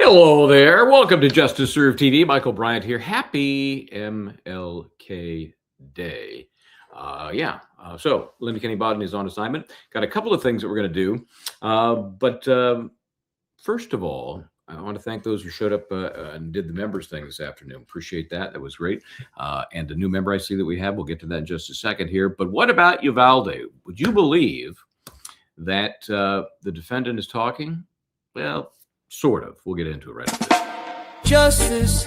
Hello there. Welcome to Justice Served TV. Michael Bryant here. Happy MLK Day. So Linda Kenny Baden is on assignment. Got a couple of things that we're going to do. But first of all, I want to thank those who showed up and did the members thing this afternoon. Appreciate that. That was great. And a new member I see that we have. We'll get to that in just a second here. But what about Uvalde? Would you believe that the defendant is talking? Well, sort of. We'll get into it right after this. Justice,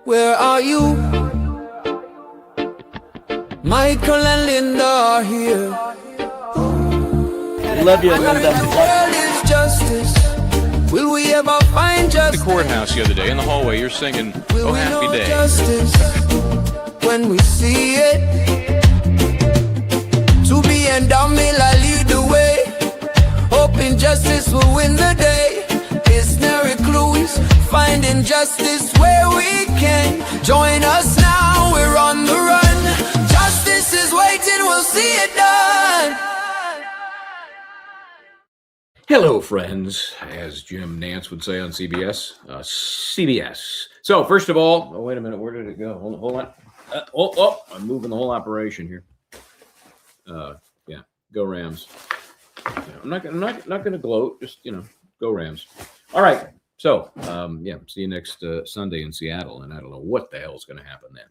where are you? Michael and Linda are here. I love you, Linda. The world is justice. Will we ever find justice? The courthouse the other day in the hallway, you're singing Will "Oh we Happy know Day." Justice when we see it. To be and down, may I lead the way. Hoping justice will win the day. Missionary clues, finding justice where we can. Join us now, we're on the run. Justice is waiting, we'll see it done. Hello, friends, as Jim Nance would say on CBS. CBS. So, first of all, wait a minute. Where did it go? Hold on. I'm moving the whole operation here. Go Rams. I'm not going to gloat. Just go Rams. All right. So, see you next Sunday in Seattle, and I don't know what the hell is going to happen then.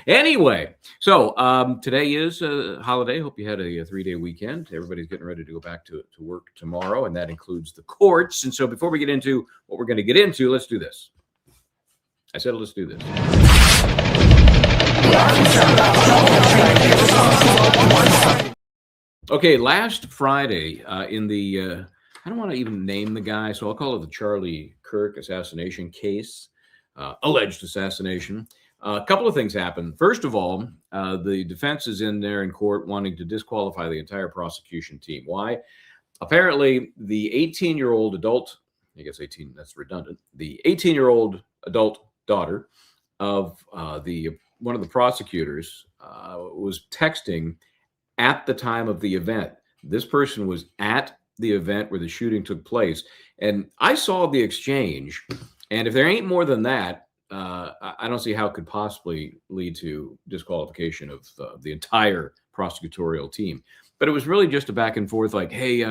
Anyway, so today is a holiday. Hope you had a 3-day weekend. Everybody's getting ready to go back to work tomorrow, and that includes the courts. And so before we get into what we're going to get into, let's do this. I said let's do this. Okay, last Friday in the, I don't want to even name the guy, so I'll call it the Charlie Kirk assassination case, alleged assassination. A couple of things happened. First of all, the defense is in there in court wanting to disqualify the entire prosecution team. Why? Apparently, the 18-year-old adult, I guess 18, that's redundant, the 18-year-old adult daughter of one of the prosecutors was texting at the time of the event. This person was at the event where the shooting took place. And I saw the exchange. And if there ain't more than that, I don't see how it could possibly lead to disqualification of the entire prosecutorial team. But it was really just a back and forth like, hey,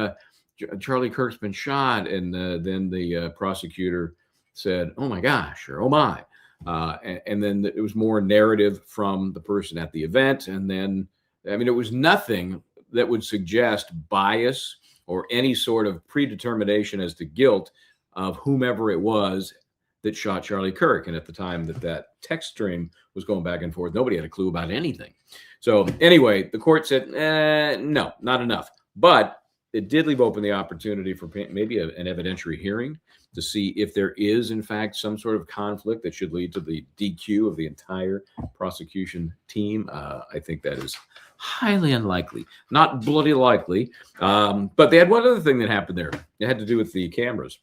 Charlie Kirk's been shot. And then the prosecutor said, oh my gosh, or oh my. And then it was more narrative from the person at the event. And then, it was nothing that would suggest bias or any sort of predetermination as to guilt of whomever it was that shot Charlie Kirk. And at the time that text stream was going back and forth, nobody had a clue about anything. So anyway, the court said, no, not enough. But it did leave open the opportunity for maybe an evidentiary hearing to see if there is, in fact, some sort of conflict that should lead to the DQ of the entire prosecution team. I think that is highly unlikely, not bloody likely. But they had one other thing that happened there. It had to do with the cameras.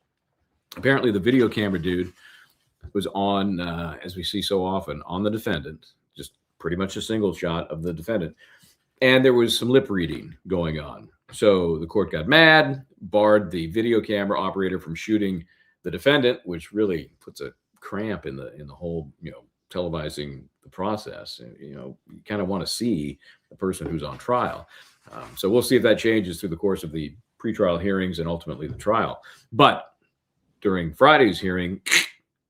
Apparently, the video camera dude was on, as we see so often, on the defendant, just pretty much a single shot of the defendant. And there was some lip reading going on. So the court got mad, barred the video camera operator from shooting the defendant, which really puts a cramp in the whole, televising the process. You kind of want to see the person who's on trial. So we'll see if that changes through the course of the pretrial hearings and ultimately the trial. But during Friday's hearing,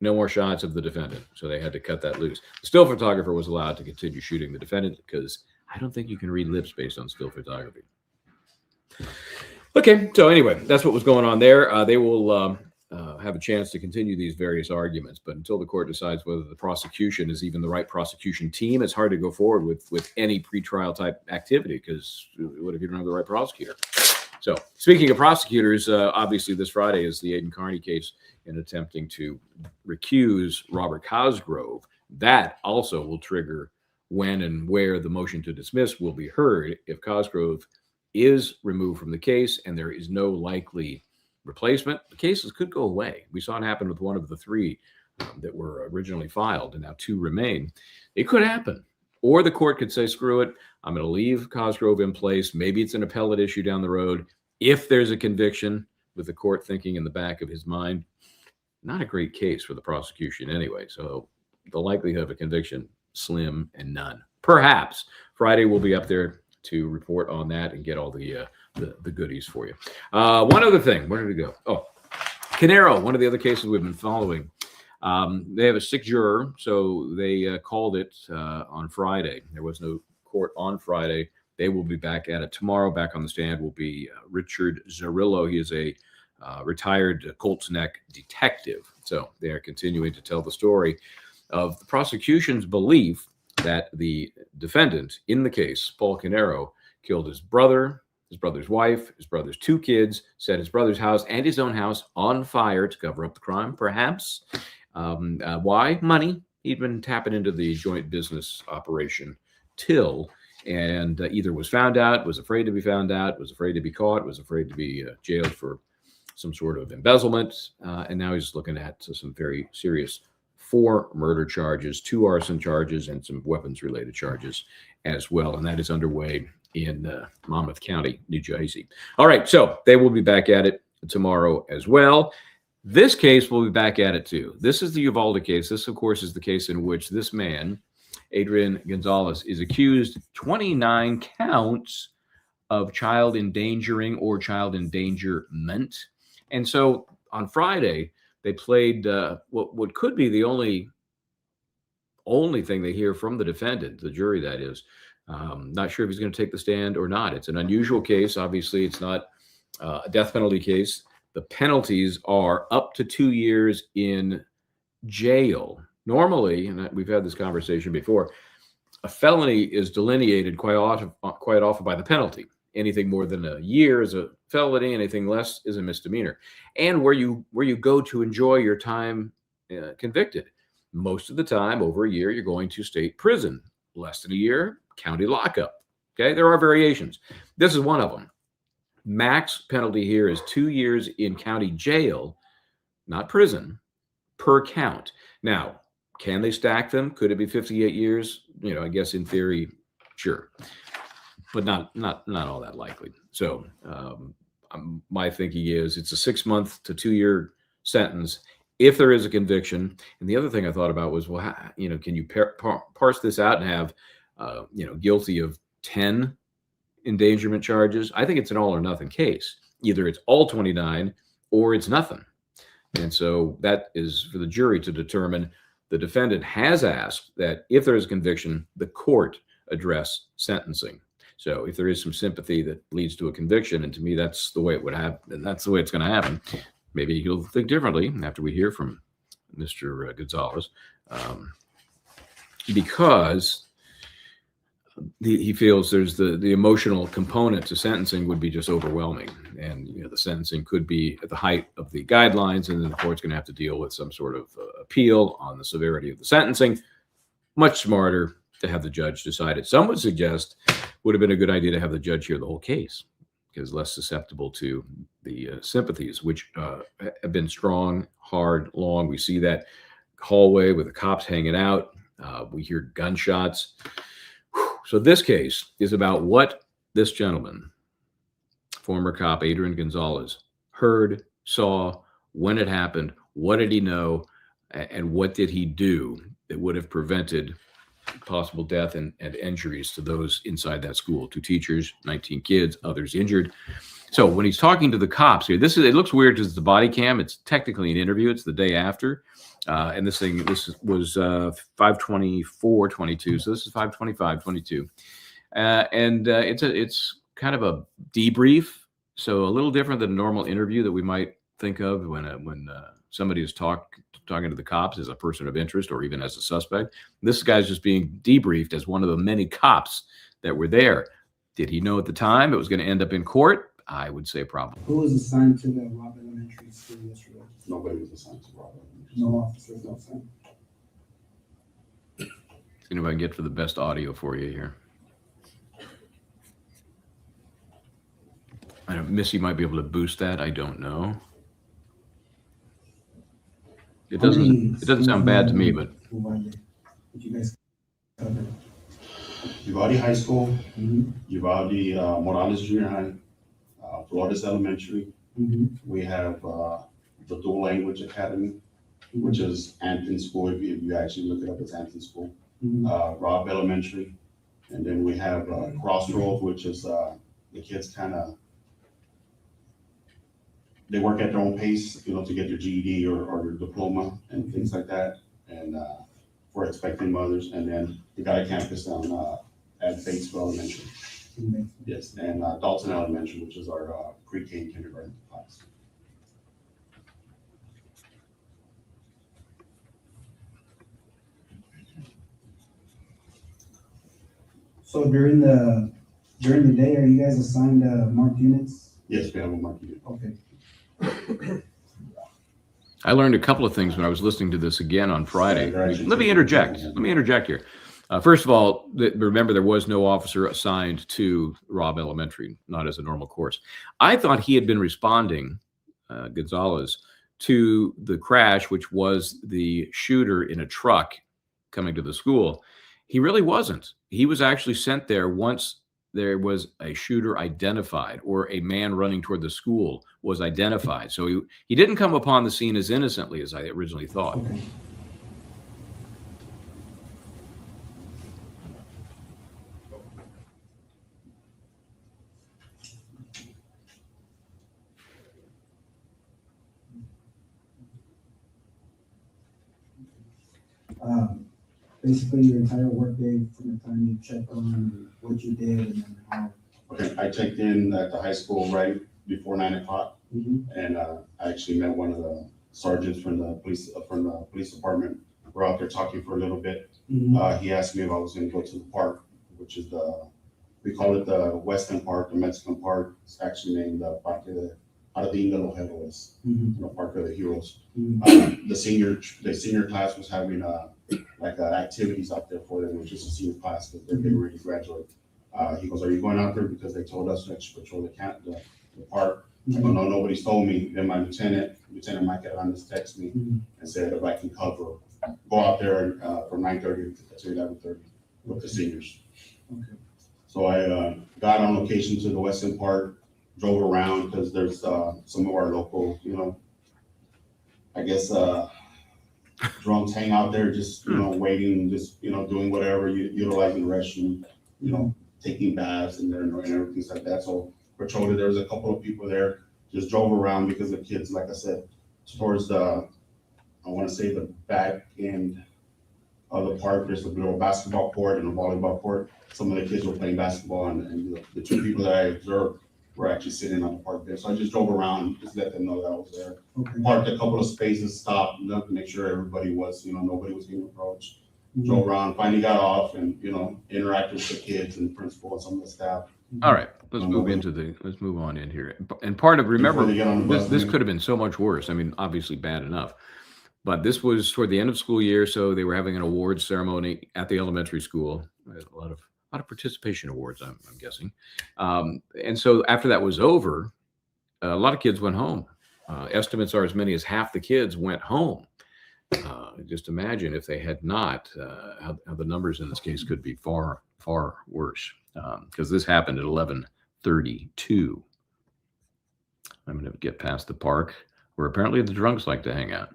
no more shots of the defendant. So they had to cut that loose. The still photographer was allowed to continue shooting the defendant because I don't think you can read lips based on still photography. Okay, so anyway, that's what was going on there. They will have a chance to continue these various arguments, but until the court decides whether the prosecution is even the right prosecution team, it's hard to go forward with any pretrial type activity because what if you don't have the right prosecutor? So speaking of prosecutors, obviously this Friday is the Aidan Carney case in attempting to recuse Robert Cosgrove. That also will trigger when and where the motion to dismiss will be heard if Cosgrove is removed from the case and there is no likely replacement. The cases could go away. We saw it happen with one of the three that were originally filed, and now two remain. It could happen. Or the court could say, screw it, I'm going to leave Cosgrove in place. Maybe it's an appellate issue down the road. If there's a conviction, with the court thinking in the back of his mind, not a great case for the prosecution anyway. So the likelihood of a conviction, slim and none. Perhaps Friday we'll be up there to report on that and get all the goodies for you. One other thing, where did it go? Oh, Canero, one of the other cases we've been following. They have a sick juror, so they called it on Friday. There was no court on Friday. They will be back at it tomorrow. Back on the stand will be Richard Zarillo. He is a retired Colts Neck detective. So they are continuing to tell the story of the prosecution's belief that the defendant in the case, Paul Canero, killed his brother's wife, his brother's 2 kids, set his brother's house and his own house on fire to cover up the crime, perhaps. Why? Money. He'd been tapping into the joint business operation Till, and either was found out, was afraid to be found out, was afraid to be caught, was afraid to be jailed for some sort of embezzlement, and now he's looking at some very serious 4 murder charges, 2 arson charges, and some weapons-related charges as well, and that is underway in Monmouth County, New Jersey. All right, so they will be back at it tomorrow as well. This case will be back at it too. This is the Uvalde case. This, of course, is the case in which this man, Adrian Gonzales, is accused 29 counts of child endangering or child endangerment. And so on Friday, they played what could be the only thing they hear from the defendant, the jury, that is. Not sure if he's going to take the stand or not. It's an unusual case. Obviously, it's not a death penalty case. The penalties are up to 2 years in jail. Normally, and we've had this conversation before, a felony is delineated quite often by the penalty. Anything more than a year is a felony, anything less is a misdemeanor. And where you go to enjoy your time convicted. Most of the time, over a year, you're going to state prison. Less than a year, county lockup. Okay, there are variations. This is one of them. Max penalty here is 2 years in county jail, not prison, per count. Now, can they stack them? Could it be 58 years? I guess in theory, sure, but not all that likely. So my thinking is it's a 6-month to 2-year sentence if there is a conviction. And the other thing I thought about was, well, can you parse this out and have, guilty of 10 endangerment charges? I think it's an all or nothing case. Either it's all 29 or it's nothing. And so that is for the jury to determine. The defendant has asked that if there is a conviction, the court address sentencing. So if there is some sympathy that leads to a conviction, and to me, that's the way it would happen, and that's the way it's going to happen. Maybe he'll think differently after we hear from Mr. Gonzales, because he feels there's the emotional component to sentencing would be just overwhelming. And the sentencing could be at the height of the guidelines, and then the court's going to have to deal with some sort of appeal on the severity of the sentencing. Much smarter to have the judge decide it. Some would suggest would have been a good idea to have the judge hear the whole case, because less susceptible to the sympathies, which have been strong, hard, long. We see that hallway with the cops hanging out. We hear gunshots. So this case is about what this gentleman, former cop Adrian Gonzales, heard, saw, when it happened, what did he know, and what did he do that would have prevented possible death and injuries to those inside that school. 2 teachers, 19 kids, others injured. So when he's talking to the cops here, it looks weird because it's the body cam. It's technically an interview. It's the day after. And this was 5/24/22. So this is 5/25/22. And it's kind of a debrief. So a little different than a normal interview that we might think of when somebody is talking to the cops as a person of interest or even as a suspect. This guy's just being debriefed as one of the many cops that were there. Did he know at the time it was going to end up in court? I would say probably. Who was assigned to the Robb Elementary School yesterday? Nobody was assigned to Robb. No officers, no assigned. See if I can get for the best audio for you here. I know Missy might be able to boost that. I don't know. It doesn't sound bad to me, but Uvalde, did you guys cover? Uvalde High School, Mm-hmm. Uvalde Morales Junior High, Flores Elementary. Mm-hmm. We have the Dual Language Academy, which is Hampton School. If you actually look it up, it's Hampton School. Mhm. Robb Elementary. And then we have Crossroads, which is the kids they work at their own pace, you know, to get their GED or their diploma and things like that. And for expecting mothers. And then we got a campus down at Batesville Elementary. Yes, and Dalton Elementary, which is our pre-K and kindergarten class. So during the day, are you guys assigned marked units? Yes, we have a market unit. Okay. I learned a couple of things when I was listening to this again on Friday. Let me interject here. First of all, remember there was no officer assigned to Robb Elementary, not as a normal course. I thought he had been responding, Gonzales, to the crash, which was the shooter in a truck coming to the school. He really wasn't. He was actually sent there once there was a shooter identified or a man running toward the school was identified. So he didn't come upon the scene as innocently as I originally thought. Okay. Basically your entire workday from the time you checked on what you did and then how. Okay, I checked in at the high school right before 9 o'clock, Mhm. and I actually met one of the sergeants from the police department. We're out there talking for a little bit. Mhm. He asked me if I was going to go to the park, which is we call it the Western Park, the Mexican Park. It's actually named Parque de los Héroes, Mhm. Park of the Heroes. Mhm. The senior class was having activities out there for them, which is a senior class because they're getting ready to graduate. He goes, "Are you going out there because they told us to actually patrol the park?" I go, "No, nobody's told me." Then my Lieutenant Mike Hernandez texted me and said if I can go out there from 9:30 to 11:30 with the seniors. Okay. So I got on location to the Western Park, drove around because there's some of our local, I guess, drunks hang out there just, waiting, just, doing whatever, utilizing the restroom, taking baths and everything like that. So patrolled, there was a couple of people there, just drove around because the kids, like I said, towards I want to say the back end of the park, there's a little basketball court and a volleyball court. Some of the kids were playing basketball and the two people that I observed were actually sitting on the park there. So I just drove around, just let them know that I was there. Okay. Parked a couple of spaces, stopped, to make sure everybody was, nobody was getting approached. Mhm. Drove around, finally got off and, interacted with the kids and the principal and some of the staff. All right, let's move on in here. And part of, remember, Before they get on the bus, this could have been so much worse. I mean, obviously bad enough, but this was toward the end of school year, so they were having an awards ceremony at the elementary school. A lot of participation awards, I'm guessing. And so after that was over, a lot of kids went home. Estimates are as many as half the kids went home. Just imagine if they had not, how the numbers in this case could be far, far worse. Because this happened at 11:32. I'm going to get past the park where apparently the drunks like to hang out.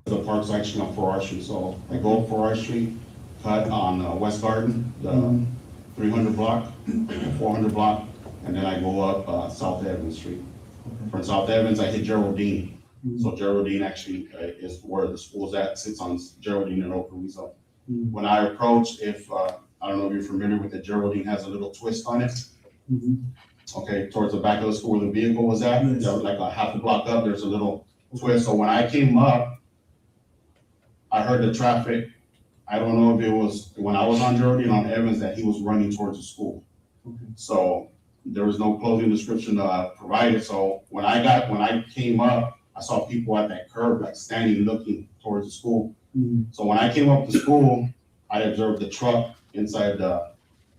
The park's actually on 4R Street, so I go up 4R Street, cut on West Garden, the 300 block, 400 block, and then I go up South Evans Street. From South Evans, I hit Geraldine. So Geraldine actually is where the school's at, sits on Geraldine and Okarisa. When I approach, I don't know if you're familiar with it, Geraldine has a little twist on it. Okay, towards the back of the school where the vehicle was at, Yes. like a half a block up, there's a little twist. So when I came up, I heard the traffic. I don't know if it was when I was on Geraldine on Evans that he was running towards the school. Okay. So there was no clothing description provided. So when I came up, I saw people at that curb, like standing, looking towards the school. So when I came up to school, I observed the truck inside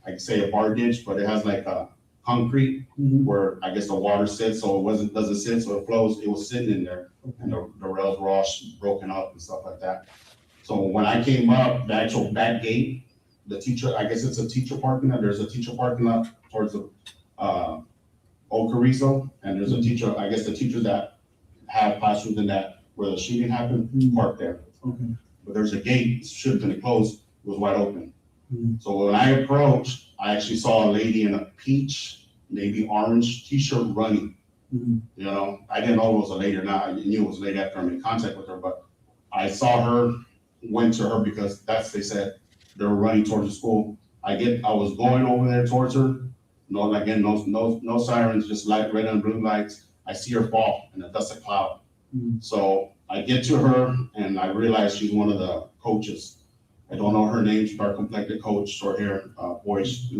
I'd say a bar ditch, but it has like a concrete where I guess the water sits, so it doesn't sit, so it flows. It was sitting in there, and the rails were all broken up and stuff like that. So when I came up, the actual back gate, the teacher, I guess it's a teacher parking lot. There's a teacher parking lot towards the Old Carrizo, and there's a teacher, I guess the teachers that have classrooms in that where the shooting happened, parked there. Okay. But there's a gate, it should have been closed, it was wide open. Mhm. So when I approached, I actually saw a lady in a peach, maybe orange t-shirt running. Mhm. You know, I didn't know it was a lady or not. I knew it was a lady after I made contact with her, but I saw her, went to her because they said they were running towards the school. I was going over there towards her. No sirens, just light, red and blue lights. I see her fall in a dust of cloud. Mhm. So I get to her and I realize she's one of the coaches. I don't know her name, she's dark complected coach, short hair, boyish,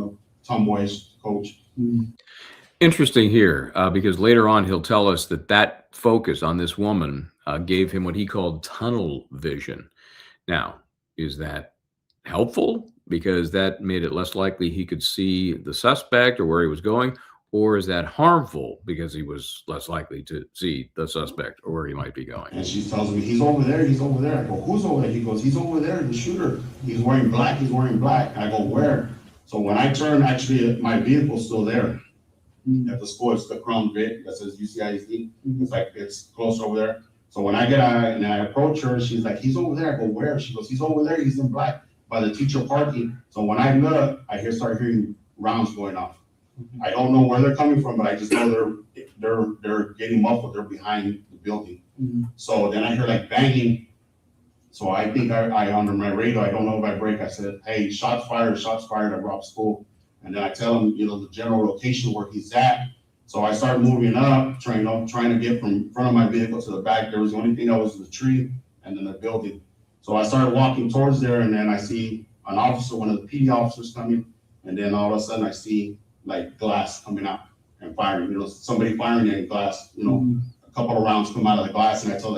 tomboyish coach. Mhm. Interesting here, because later on he'll tell us that focus on this woman gave him what he called tunnel vision. Now, is that helpful? Because that made it less likely he could see the suspect or where he was going, or is that harmful because he was less likely to see the suspect or where he might be going? And she tells me, he's over there, he's over there. I go, who's over there? He goes, he's over there, the shooter. He's wearing black, he's wearing black. I go, where? So when I turn, actually, my vehicle's still there. At the school, it's the Crown Vic that says UCISD. It's like, it's close over there. So when I get out and I approach her, she's like, he's over there. I go, where? She goes, he's over there, he's in black by the teacher parking. So when I look, I start hearing rounds going off. I don't know where they're coming from, but I just know they're getting muffled. They're behind the building. Mhm. So then I hear like banging. So I think I under my radar, I don't know if I break. I said, hey, shots fired at Rob School. And then I tell him, the general location where he's at. So I start moving up, trying to get from front of my vehicle to the back. There was the only thing that was the tree and then the building. So I started walking towards there, and then I see an officer, one of the PD officers coming, and then all of a sudden I see like glass coming out and firing, somebody firing at glass, a couple of rounds come out of the glass, and I tell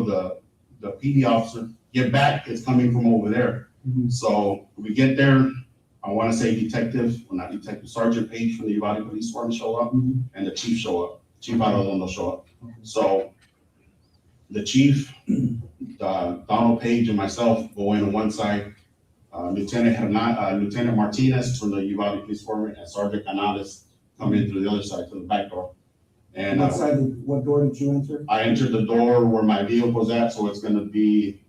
the PD officer, get back, it's coming from over there. Mhm. So we get there, I want to say Sergeant Page from the Uvalde Police Department show up, Mhm. and the chief show up, Chief Adrian show up. Okay. So the chief, Donald Page and myself go in on one side, Lieutenant Martinez from the Uvalde Police Department and Sergeant Canales come in through the other side, to the back door. And What door did you enter? I entered the door where my vehicle's at, so it's gonna be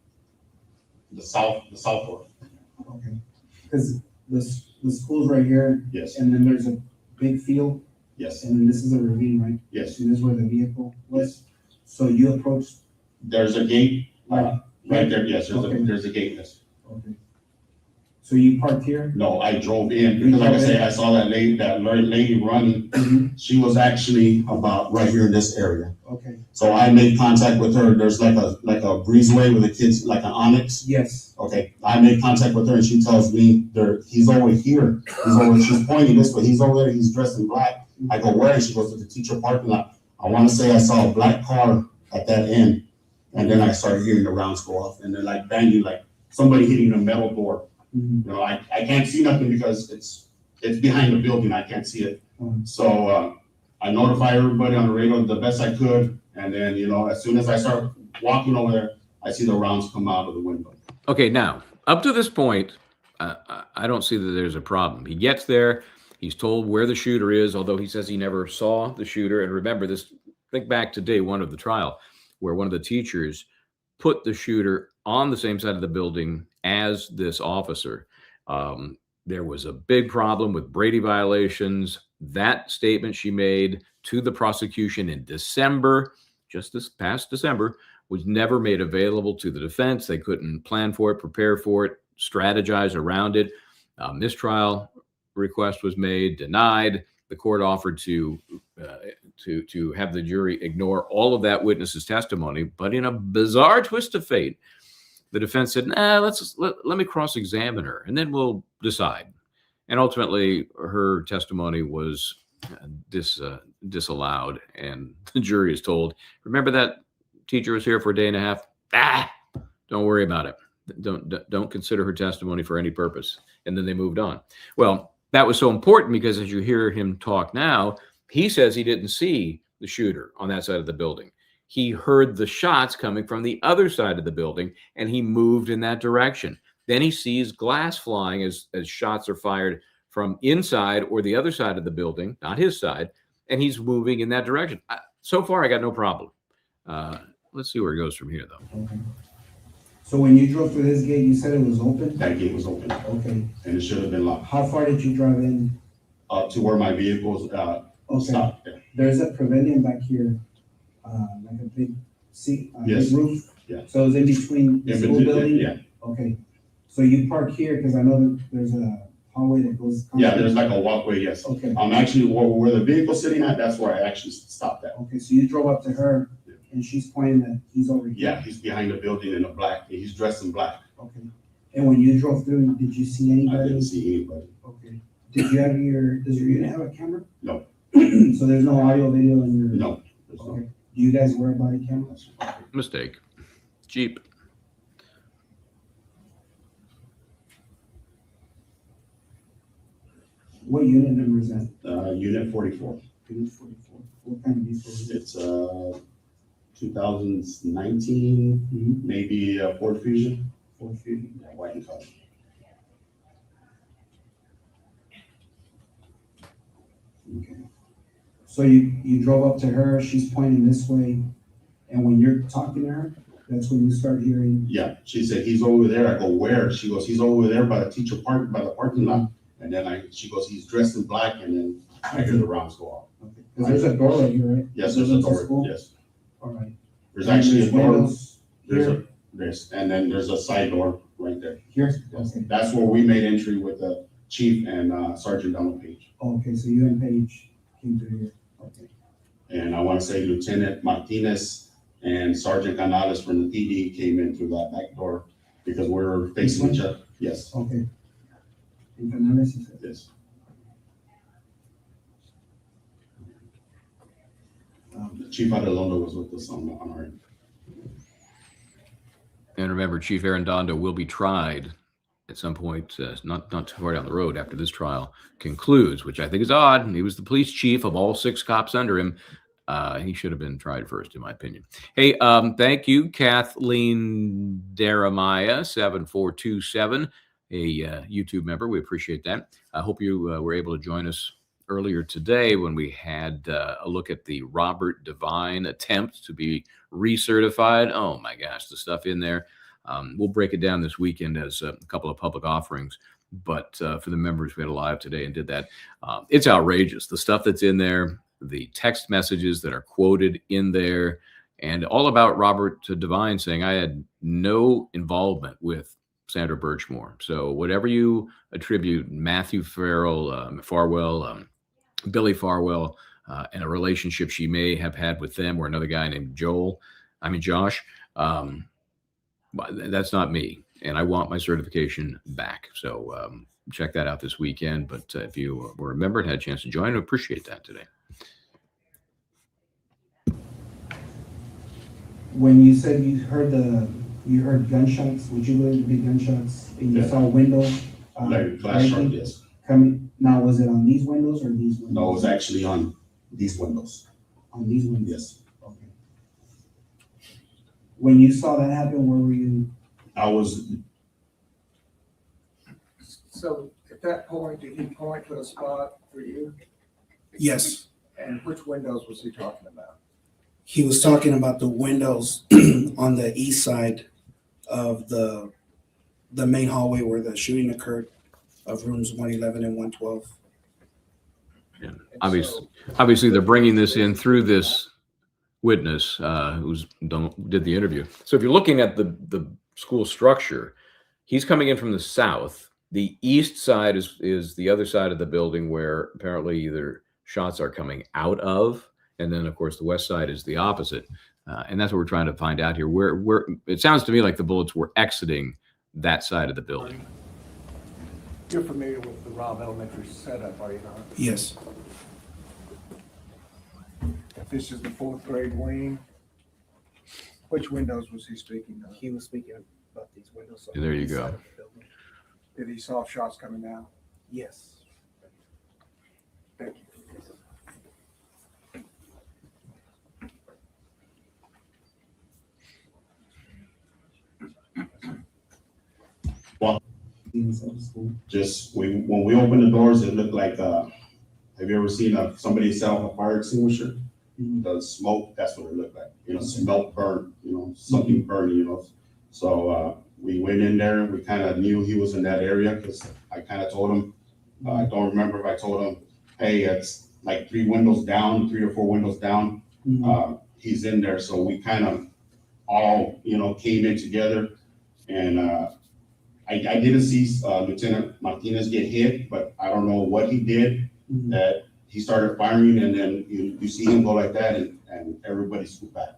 the south door. Okay. Because the school's right here, Yes, and then there's a big field, yes, and then this is a ravine, right? yes. And this is where the vehicle was. So you approached, There's a gate, right? right there, yes, Okay. there's a gate, yes. Okay. So you parked here? No, I drove in, because like I say, I saw that lady running. Mhm. She was actually about right here in this area. Okay. So I made contact with her. There's like a breezeway with the kids, like an onyx. Yes. Okay, I made contact with her and she tells me he's over here. She's pointing this way. He's over there. He's dressed in black. I go, where? She goes to the teacher parking lot. I want to say I saw a black car at that end. And then I started hearing the rounds go off and they're like banging, like somebody hitting a metal door. Mhm. I can't see nothing because it's behind the building. I can't see it. Mhm. So I notify everybody on the radio the best I could. And then, as soon as I start walking over there, I see the rounds come out of the window. Okay, now, up to this point, I don't see that there's a problem. He gets there, he's told where the shooter is, although he says he never saw the shooter. And remember this, think back to day one of the trial, where one of the teachers put the shooter on the same side of the building as this officer. There was a big problem with Brady violations. That statement she made to the prosecution in December, just this past December, was never made available to the defense. They couldn't plan for it, prepare for it, strategize around it. Mistrial request was made, denied. The court offered to have the jury ignore all of that witness's testimony, but in a bizarre twist of fate, the defense said, let me cross-examine her, and then we'll decide. And ultimately, her testimony was disallowed, and the jury is told, remember that teacher was here for a day and a half? Don't worry about it. Don't consider her testimony for any purpose. And then they moved on. Well, that was so important because as you hear him talk now, he says he didn't see the shooter on that side of the building. He heard the shots coming from the other side of the building, and he moved in that direction. Then he sees glass flying as shots are fired from inside or the other side of the building, not his side, and he's moving in that direction. So far, I got no problem. let's see where it goes from here, though. Okay. So when you drove through this gate, you said it was open? That gate was open, Okay. and it should have been locked. How far did you drive in? Up to where my vehicles, Okay. stopped. Yeah. There's a pavilion back here, like a big seat, Yes. big roof. Yeah. So it's in between the In school between, building? yeah. Okay. So you park here, because I know that there's a hallway that goes. Yeah, there's like a walkway, yes. Okay. I'm actually, where the vehicle's sitting at, that's where I actually stopped at. Okay, so you drove up to her, and she's pointing that he's over here? Yeah, he's behind the building in a black, he's dressed in black. Okay. And when you drove through, did you see I anybody? didn't see anybody. Okay. Does your unit have a camera? No. So there's no audio, video in your? No. there's no- Okay. Do you guys wear body cameras? Mistake. Jeep. What unit number is that? Unit 44. Unit 44. What kind of vehicle is it? It's 2019, Mhm. maybe Ford Fusion. 450. Yeah, white and color. Okay. So you drove up to her, she's pointing this way, and when you're talking to her, that's when you start hearing? Yeah, she said, he's over there. I go, where? She goes, he's over there by the parking lot. And then she goes, he's dressed in black, and then I hear the rounds go off. Okay. Because there's a door right here, right? Yes, there's a door, School? yes. All right. There's actually a door, windows there's here, and then there's a side door right there. here? Yes. Okay. That's where we made entry with the chief and Sergeant Donald Page. Okay, so you and Paige came through here. Okay. And I want to say Lieutenant Martinez and Sergeant Canales from the PD came in through that back door because we're facing each other. Yes, Okay. And Canales, you said? yes. Chief Arredondo was with us on our end. And remember, Chief Arredondo will be tried at some point, not too far down the road after this trial concludes, which I think is odd. He was the police chief of all 6 cops under him. He should have been tried first, in my opinion. Hey, thank you, Kathleen Jeremiah 7427, a YouTube member. We appreciate that. I hope you were able to join us earlier today when we had a look at the Robert Devine attempt to be recertified. Oh my gosh, the stuff in there. We'll break it down this weekend as a couple of public offerings. But for the members, we had a live today and did that. It's outrageous. The stuff that's in there, the text messages that are quoted in there, and all about Robert Devine saying, I had no involvement with Sandra Birchmore. So whatever you attribute Matthew Farwell, Billy Farwell, and a relationship she may have had with them or another guy named Josh, that's not me. And I want my certification back. So check that out this weekend. But if you were a member and had a chance to join, I appreciate that today. When you said you heard gunshots, would you believe to be gunshots, and you Yeah. saw a window? Like glass shard, yes. Coming, now was it on these windows or these windows? No, it was actually on these windows. On these windows? Yes. Okay. When you saw that happen, where were you? I was, So at that point, did he point to a spot for you? Yes, And which windows was he talking about? he was talking about the windows on the east side of the main hallway where the shooting occurred of rooms 111 and 112. And Obviously, they're bringing this in through this witness did the interview. So if you're looking at the school structure, he's coming in from the south. The east side is the other side of the building where apparently either shots are coming out of, and then of course the west side is the opposite. And that's what we're trying to find out here. Where it sounds to me like the bullets were exiting that side of the building. You're familiar with the Robb Elementary setup, are you not? Yes, If this is the 4th grade wing, which windows was he speaking of? he was speaking about these windows. There you go. Did he saw shots coming down? Yes. Thank you. Inside the school? just, when we opened the doors, it looked like, have you ever seen somebody sell a fire extinguisher? the smoke, that's what it looked like. You know, smoke burn, you know, something burning, you know. So we went in there. We kind of knew he was in that area because I kind of told him. I don't remember if I told him, hey, it's like 3 windows down, 3 or 4 windows down. He's in there. So we kind of all, you know, came in together. And I didn't see Lieutenant Martinez get hit, but I don't know what he did. That he started firing, and then you see him go like that, and everybody swooped back.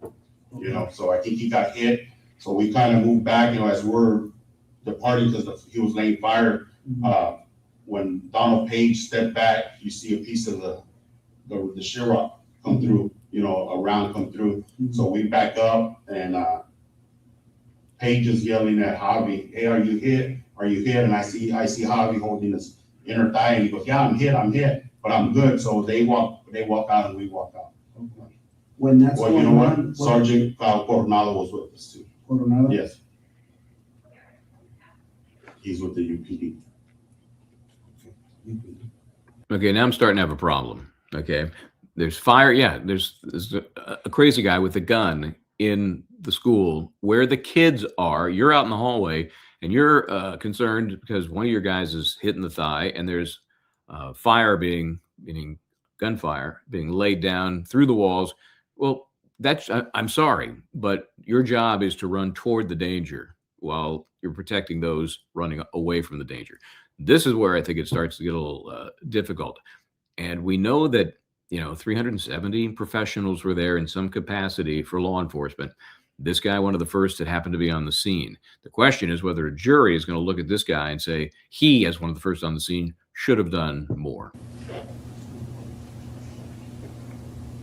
You know, so I think he got hit. So we kind of moved back, you know, as we're departing because he was laying fire. When Donald Page stepped back, you see a piece of the sheetrock come through, you know, a round come through. So we back up, and Page is yelling at Javi, hey, are you hit? Are you hit? And I see Javi holding his inner thigh, and he goes, yeah, I'm hit, but I'm good. So they walk out, and we walk out. When that's Well, you know what? Sergeant Coronado was with us too. Coronado? Yes. He's with the UPD. Okay, now I'm starting to have a problem. Okay, there's fire. Yeah, there's a crazy guy with a gun in the school where the kids are. You're out in the hallway, and you're concerned because one of your guys is hit in the thigh, and there's fire meaning gunfire being laid down through the walls. Well, I'm sorry, but your job is to run toward the danger while you're protecting those running away from the danger. This is where I think it starts to get a little difficult. And we know that, you know, 370 professionals were there in some capacity for law enforcement. This guy, one of the first that happened to be on the scene. The question is whether a jury is going to look at this guy and say he, as one of the first on the scene, should have done more.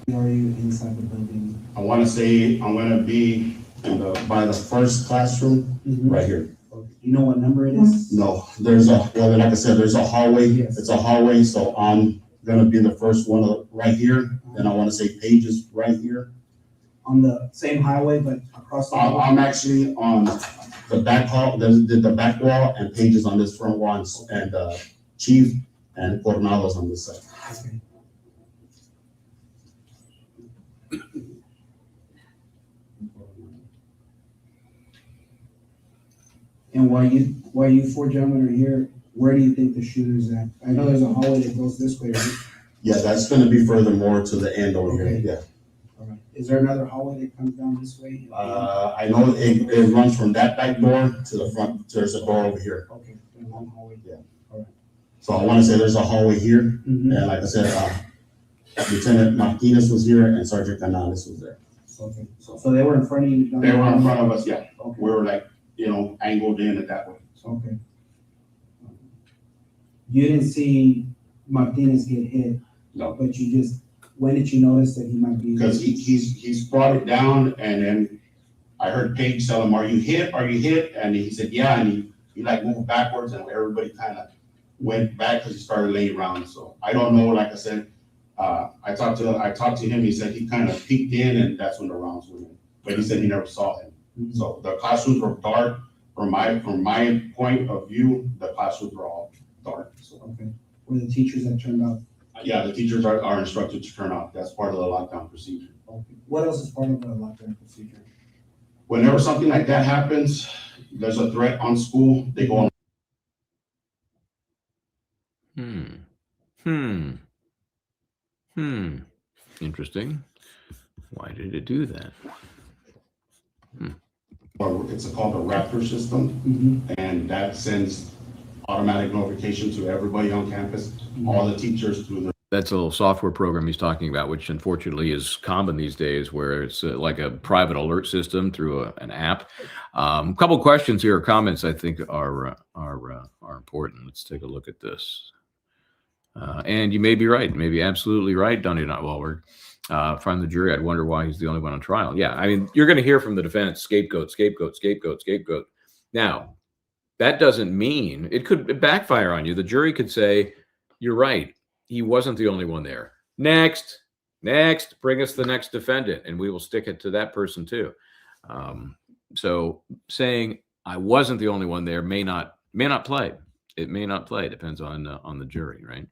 Are you inside the building? I want to say I'm going to be by the first classroom right here. Okay. Do you know what number it is? No, like I said, there's a hallway. Yes. It's a hallway, so I'm going to be the first one right here. Then I want to say Paige is right here. On the same highway, but across the hall? I'm actually on the back hall, the back wall, and Paige is on this front wall, and Chief and Coronado's on this side. Okay. And while you 4 gentlemen are here, where do you think the shooter's at? I know there's a hallway that goes this way, right? Yeah, that's going to be further more to the end over Okay. here. Yeah. All right. Is there another hallway that comes down this way? I know it runs from that back door to the front. There's a door over here. Okay, a long hallway. Yeah. All right. So I want to say there's a hallway here, Mhm. and like I said, Lieutenant Martinez was here and Sergeant Canales was there. Okay, so they were in front of you? They were in front of us. Yeah, Okay. we were like, you know, angled in it that way. Okay. You didn't see Martinez get hit? No. But when did you notice that he might be? Because he's brought it down, and then I heard Paige tell him, "Are you hit? Are you hit?" And he said, "Yeah," and he like moved backwards, and everybody kind of went back because he started laying around. So I don't know. Like I said, I talked to him. He said he kind of peeked in, and that's when the rounds went in. But he said he never saw him. Mhm. So the classrooms were dark. From my point of view, the classrooms were all dark. So Okay, were the teachers that turned out? yeah, the teachers are instructed to turn off. That's part of the lockdown procedure. Okay, what else is part of the lockdown procedure? Whenever something like that happens, there's a threat on school, they go on. Interesting. Why did it do that? Or it's called a Raptor system, Mm-hmm. and that sends automatic notification to everybody on campus, all the teachers through the. That's a little software program he's talking about, which unfortunately is common these days, where it's like a private alert system through an app. A couple questions here, or comments I think are important. Let's take a look at this. And you may be right, maybe absolutely right, Donnie Wahlberg. From the jury, I'd wonder why he's the only one on trial. Yeah, I mean, you're going to hear from the defense, scapegoat, scapegoat, scapegoat, scapegoat. Now, that doesn't mean it could backfire on you. The jury could say, you're right. He wasn't the only one there. Next, bring us the next defendant, and we will stick it to that person too. So saying I wasn't the only one there may not play. It may not play. It depends on the jury, right?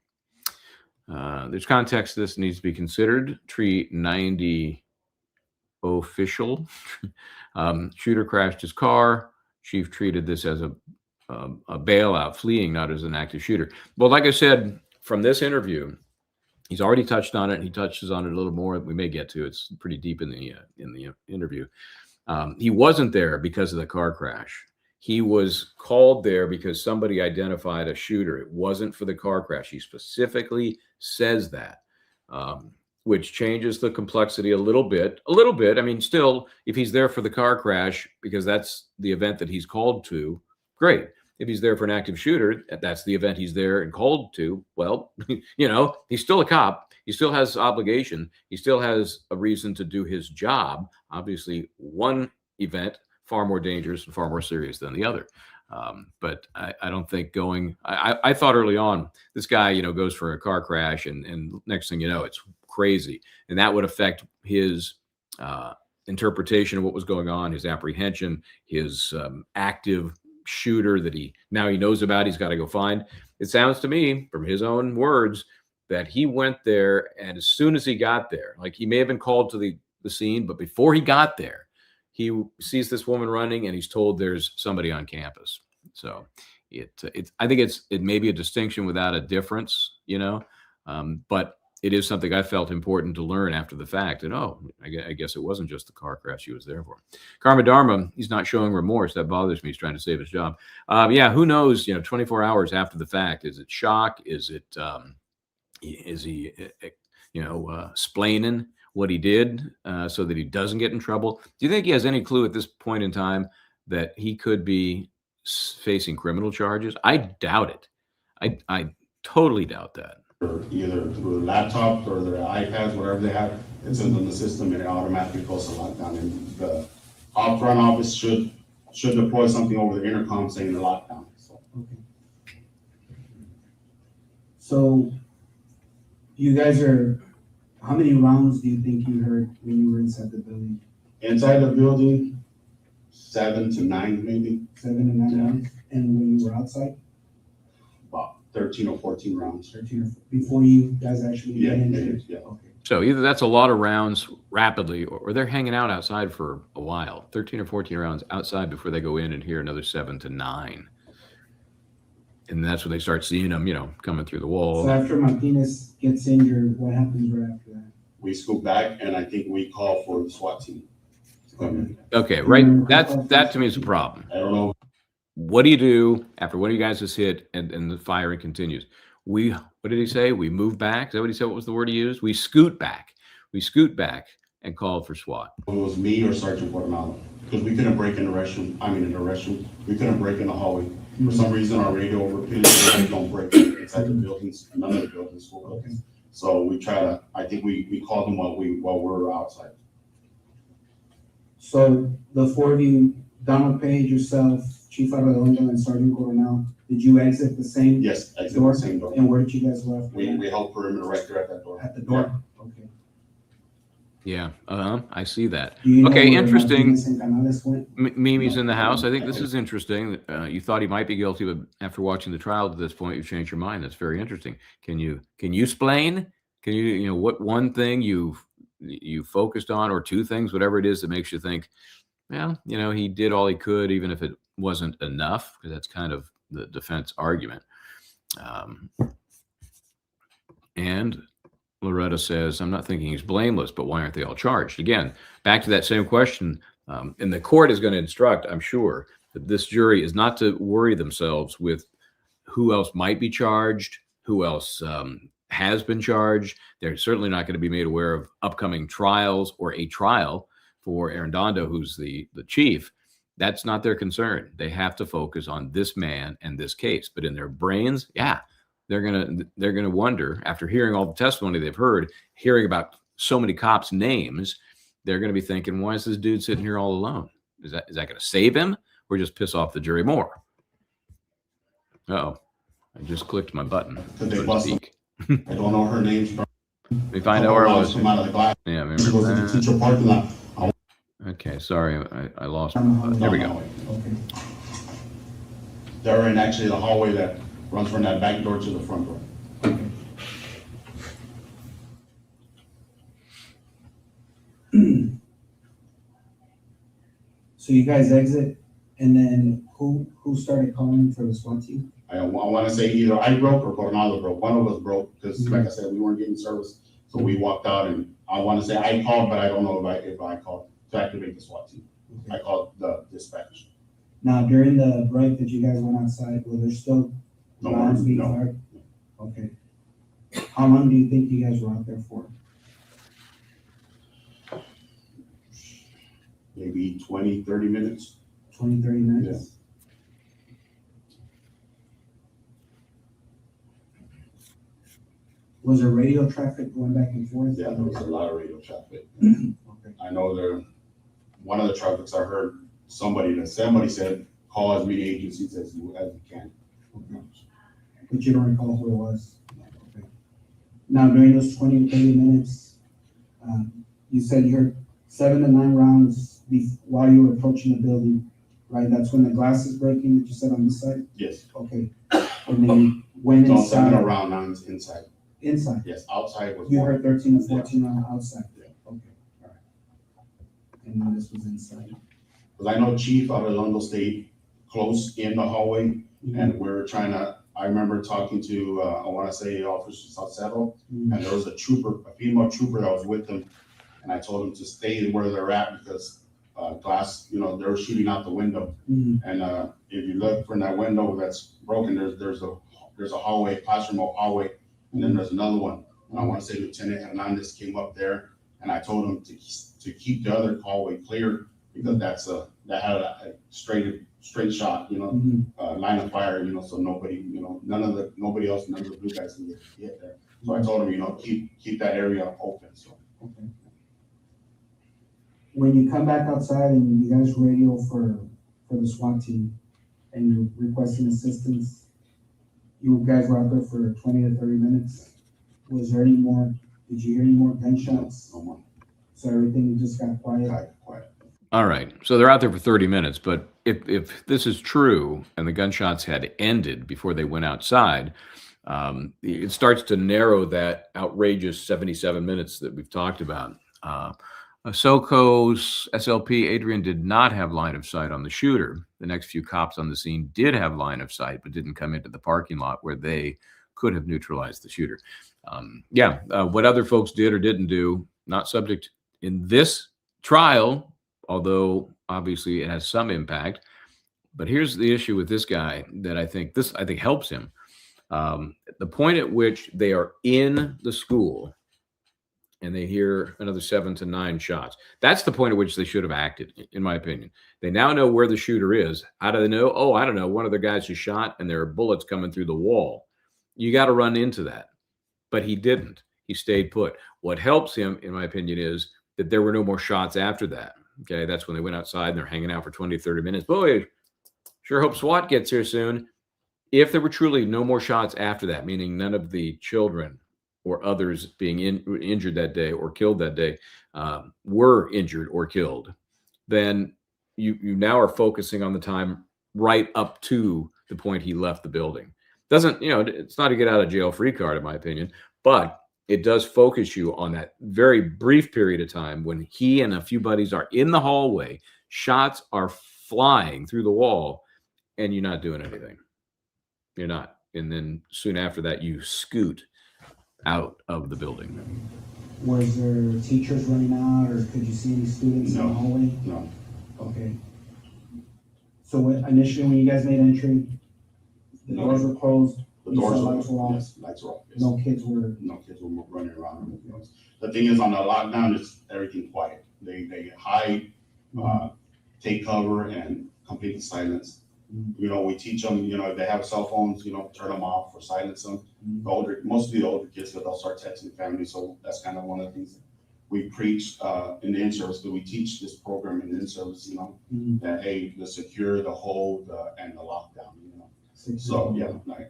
There's context to this needs to be considered. Tree 90 official. Shooter crashed his car. Chief treated this as a bailout, fleeing, not as an active shooter. Well, like I said, from this interview, he's already touched on it, and he touches on it a little more. We may get to. It's pretty deep in the interview. He wasn't there because of the car crash. He was called there because somebody identified a shooter. It wasn't for the car crash. He specifically says that, which changes the complexity a little bit. I mean, still, if he's there for the car crash because that's the event that he's called to, great. If he's there for an active shooter, that's the event he's there and called to, well, he's still a cop. He still has obligation. He still has a reason to do his job. Obviously, one event far more dangerous and far more serious than the other. But I don't think I thought early on, this guy, goes for a car crash and next thing you know, it's crazy. And that would affect his interpretation of what was going on, his apprehension, his active shooter that he knows about, he's got to go find. It sounds to me, from his own words, that he went there, and as soon as he got there, like he may have been called to the scene, but before he got there, he sees this woman running and he's told there's somebody on campus. So I think it may be a distinction without a difference, but it is something I felt important to learn after the fact. And I guess it wasn't just the car crash he was there for. Karma Dharma, he's not showing remorse. That bothers me. He's trying to save his job. Who knows? 24 hours after the fact, is it shock? Is he splaining what he did so that he doesn't get in trouble? Do you think he has any clue at this point in time that he could be facing criminal charges? I doubt it. I totally doubt that. Either through a laptop or their iPads, whatever they have, it's in the system and it automatically goes to lockdown. And the front office should deploy something over the intercom saying the lockdown. So you guys how many rounds do you think you heard when you were inside the building? Inside the building, 7 to 9 maybe. 7 to 9 rounds? And when you were outside? About 13 or 14 rounds. 13 before you guys actually Yeah, got into maybe, it? yeah. Okay. So either that's a lot of rounds rapidly, or they're hanging out outside for a while. 13 or 14 rounds outside before they go in and hear another 7 to 9. And that's when they start seeing them, coming through the wall. So after Martinez gets injured, what happens right after that? We scoop back and I think we call for the SWAT team to come in. Okay, right. That to me is a problem. I don't know. What do you do after one of you guys is hit and the firing continues? What did he say? We move back? Is that what he said? What was the word he used? We scoot back. We scoot back and called for SWAT. It was me or Sergeant Guatemala because we couldn't break in the restroom. We couldn't break in the hallway. For some reason, our radio overpins don't break inside the buildings, none of the buildings, school buildings. So I think we called them while we were outside. So the four of you, Donald Page, yourself, Chief Arredondo, and Sergeant Coronel, did you exit the same Yes, exit door? the same door. And where did you guys go after that? We held perimeter right there at that door. At the door? Okay. Yeah, I see that. Do you know Okay, where interesting. Martinez and Canales went? Mimi's in the house. I think this is interesting. You thought he might be guilty, but after watching the trial to this point, you've changed your mind. That's very interesting. Can you explain? Can you what one thing you focused on, or two things, whatever it is that makes you think, well, he did all he could, even if it wasn't enough, because that's kind of the defense argument. And Loretta says, I'm not thinking he's blameless, but why aren't they all charged? Again, back to that same question. And the court is going to instruct, I'm sure, that this jury is not to worry themselves with who else might be charged, who else has been charged. They're certainly not going to be made aware of upcoming trials or a trial for Arredondo, who's the chief. That's not their concern. They have to focus on this man and this case. But in their brains, they're gonna wonder, after hearing all the testimony they've heard, hearing about so many cops' names, they're gonna be thinking, why is this dude sitting here all alone? Is that gonna save him, or just piss off the jury more? Uh-oh, I just clicked my button. Did they bust them? I don't know her name. Let me find out where I was. Come out of the glass. Yeah, She goes to the remember teacher parking lot. that. Okay, sorry, I lost my button. There we go. Okay. They're in actually the hallway that runs from that back door to the front door. So you guys exit, and then who started calling for the SWAT team? I want to say either I broke or Coronado broke. One of us broke because, like I said, we weren't getting service. So we walked out, and I want to say I called, but I don't know if I called to activate the SWAT team. Okay. I called the dispatch. Now, during the break that you guys went outside, were there still No, rounds being no. fired? Okay. How long do you think you guys were out there for? Maybe 20, 30 minutes. 20, 30 minutes? Was there radio traffic going back and forth? Yeah, there was a lot of radio traffic. Okay. I know one of the traffics I heard somebody said, call as many agencies as you can. Okay. But you don't recall who it was? Okay. Now, during those 20 to 30 minutes, you said you heard 7 to 9 rounds while you were approaching the building, right? That's when the glass is breaking that you said on this side? Yes. Okay. And then you went It's all 7 inside? around, 9 inside. Inside? Yes, outside was You more. heard 13 to 14 on the outside? Yeah. Okay, all right. And then this was inside? Because I know Chief out of London stayed close in the hallway, Mhm. and we're trying to, I remember talking to, I want to say Officer Salcedo, Mhm. and there was a female trooper that was with him, and I told him to stay where they're at because glass, they were shooting out the window. Mhm. And if you look from that window that's broken, there's a hallway, classroom hallway, and then there's another one. And I want to say Lieutenant Hernandez came up there, and I told him to keep the other hallway clear because that had a straight shot, Mhm. line of fire, so nobody, nobody else, none of the blue guys can get there. So I told him, keep that area open. So Okay. When you come back outside and you guys radio for the SWAT team and you're requesting assistance, you guys were out there for 20 to 30 minutes. Did you hear any more gunshots? no more. So everything just got quiet? Quiet. All right. So they're out there for 30 minutes, but if this is true and the gunshots had ended before they went outside, it starts to narrow that outrageous 77 minutes that we've talked about. SoCo's SLP Adrian did not have line of sight on the shooter. The next few cops on the scene did have line of sight, but didn't come into the parking lot where they could have neutralized the shooter. What other folks did or didn't do, not subject in this trial, although obviously it has some impact. But here's the issue with this guy that I think helps him. The point at which they are in the school and they hear another 7 to 9 shots. That's the point at which they should have acted, in my opinion. They now know where the shooter is. How do they know? Oh, I don't know. One of the guys is shot and there are bullets coming through the wall. You got to run into that. But he didn't. He stayed put. What helps him, in my opinion, is that there were no more shots after that. Okay, that's when they went outside and they're hanging out for 20, 30 minutes. Boy, sure hope SWAT gets here soon. If there were truly no more shots after that, meaning none of the children or others being injured that day or killed that day were injured or killed, then you now are focusing on the time right up to the point he left the building. It's not a get out of jail free card, in my opinion, but it does focus you on that very brief period of time when he and a few buddies are in the hallway, shots are flying through the wall, and you're not doing anything. You're not. And then soon after that, you scoot out of the building. Was there teachers running out, or could you see any students in the hallway? No. Okay. So initially, when you guys made entry, the doors were closed, The you saw doors were lights were off, yes, lights were off. Yes. no kids were. No kids were running around. The thing is, on the lockdown, it's everything quiet. They hide, take cover, and complete the silence. We teach them, if they have cell phones, turn them off or silence them. Mostly the older kids, but they'll start texting family. So that's kind of one of the things we preach in the in-service, but we teach this program in the in-service, that, hey, the secure, the hold, and the lockdown, So,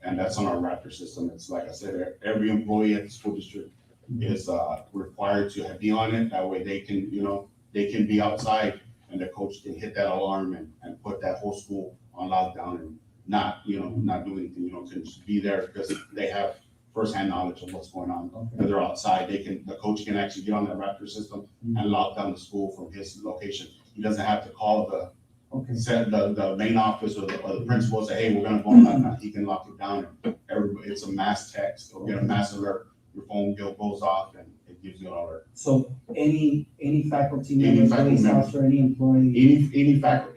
and that's on our Raptor system. It's like I said, every employee at the school district is required to be on it. That way they can be outside and the coach can hit that alarm and put that whole school on lockdown and not do anything, can just be there because they have firsthand knowledge of what's going on. When they're outside, the coach can actually get on that Raptor system and lock down the school from his location. He doesn't have to call Okay, said the main office or the principal say, hey, we're gonna go on that night, he can lock it down. Everybody, it's a mass text, or get a mass alert, your phone bill goes off and it gives you an alert. so any faculty Any member, faculty police member. officer, any employee?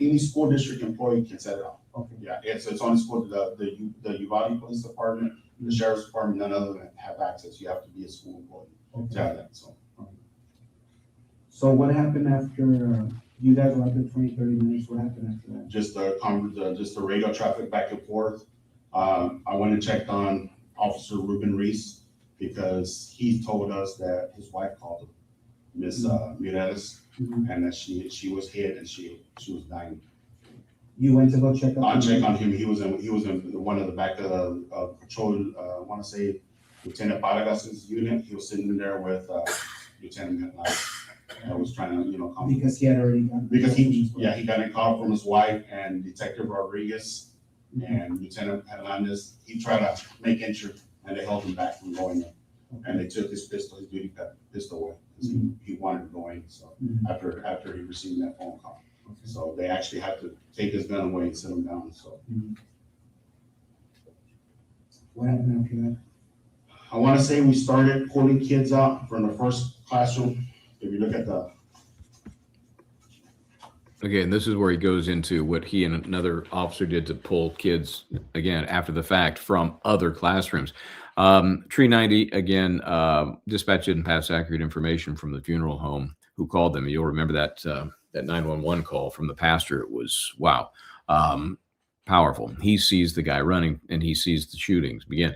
Any school district employee can set it off. Okay, Yeah, it's on school, the Uvalde Police Department, the Sheriff's Department, none of them have access. You have to be a school employee to okay. have that, so. So what happened after, you guys were up there 20, 30 minutes, what happened after that? Just the radio traffic back and forth. I went and checked on Officer Ruben Reese because he told us that his wife called him, Miss Mireles, Mhm. and that she was hit and she was dying. You went to go check I up? checked on him. He was in one of the back of the patrol. I want to say Lieutenant Paragas's unit. He was sitting in there with Lieutenant McLeod. I was trying to, calm him. Because he had already gotten. Because he got a call from his wife and Detective Rodriguez and Lieutenant Hernandez. He tried to make entry and they held him back from going in. And they took his duty pistol away because he wanted to go in. So Mhm. after he received that phone call. So they actually had to take his gun away and sit him down, so. What happened after that? I wanna say we started pulling kids out from the first classroom. If you look at the, Again, this is where he goes into what he and another officer did to pull kids, again, after the fact from other classrooms. Tree 90, again, dispatch didn't pass accurate information from the funeral home who called them. You'll remember that 911 call from the pastor. It was, wow, powerful. He sees the guy running and he sees the shootings begin.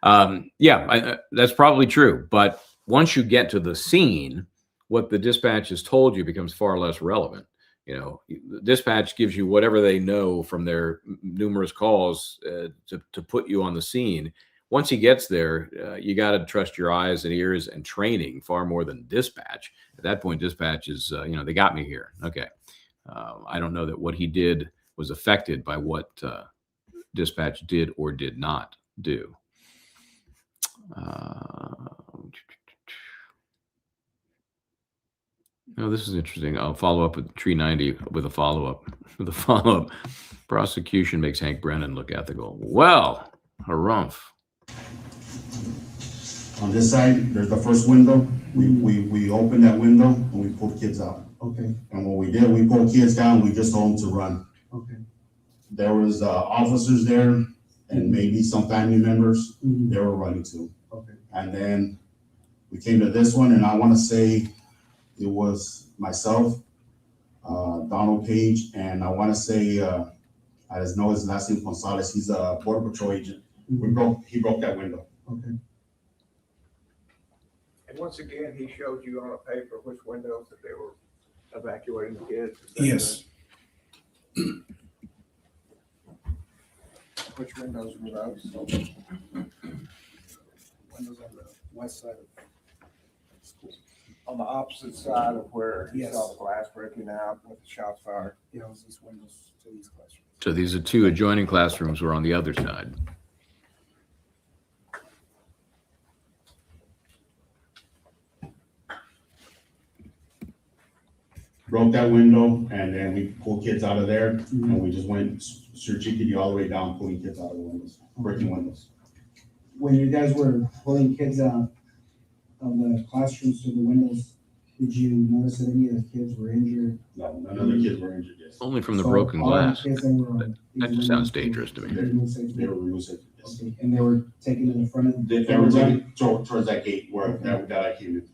That's probably true. But once you get to the scene, what the dispatch has told you becomes far less relevant. The dispatch gives you whatever they know from their numerous calls to put you on the scene. Once he gets there, you got to trust your eyes and ears and training far more than dispatch. At that point, dispatch is, they got me here. Okay. I don't know that what he did was affected by what dispatch did or did not do. This is interesting. I'll follow up with Tree 90 with a follow-up. Prosecution makes Hank Brennan look ethical. Well, harumph. on this side, there's the first window. We opened that window and we pulled kids out. Okay, And what we did, we pulled kids down, we just told them to run. okay. There was officers there and maybe some family members, Mhm. they were running too. Okay. And then we came to this one, and I want to say it was myself, Donald Page, and I want to say, I just know his last name, Gonzales. He's a Border Patrol agent. He broke that window. Okay. And once again, he showed you on a paper which windows that they were evacuating the kids. Yes. Which windows were those? Windows on the west side of school. On the opposite side of where you Yes. saw the glass breaking out with the shots fired. Yeah, it was these windows to these classrooms. So these are two adjoining classrooms were on the other side. Broke that window, and then we pulled kids out of there, and we just went strategically all the way down, pulling kids out of the windows, breaking windows. When you guys were pulling kids out of the classrooms through the windows, did you notice that any of the kids were injured? No, none of the kids were injured, yes. Only from the So broken all the glass. kids that were on That these just sounds windows dangerous to me. were removed safely? They were removed, yes. Okay, and they were taken to the front of? They were taken towards that gate where that I came in.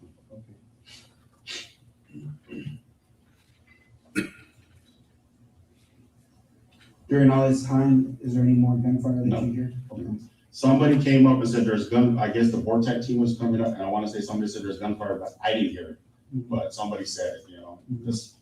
During all this time, is there any more gunfire that No. you hear? Somebody came up and said there's I guess the Vortex team was coming up, and I wanna say somebody said there's gunfire, but I didn't hear it. But somebody said it, just,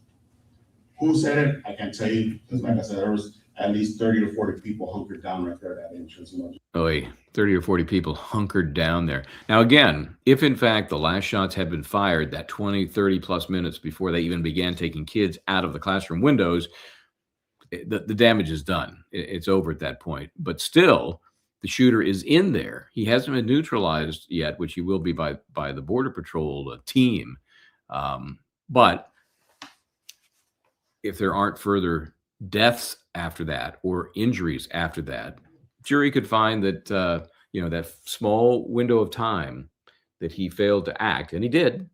who said it, I can't tell you, because like I said, there was at least 30 to 40 people hunkered down right there at that entrance. 30 or 40 people hunkered down there. Now, again, if in fact the last shots had been fired that 20, 30 plus minutes before they even began taking kids out of the classroom windows, the damage is done. It's over at that point. But still, the shooter is in there. He hasn't been neutralized yet, which he will be by the Border Patrol team. But if there aren't further deaths after that or injuries after that, jury could find that that small window of time that he failed to act, and he did,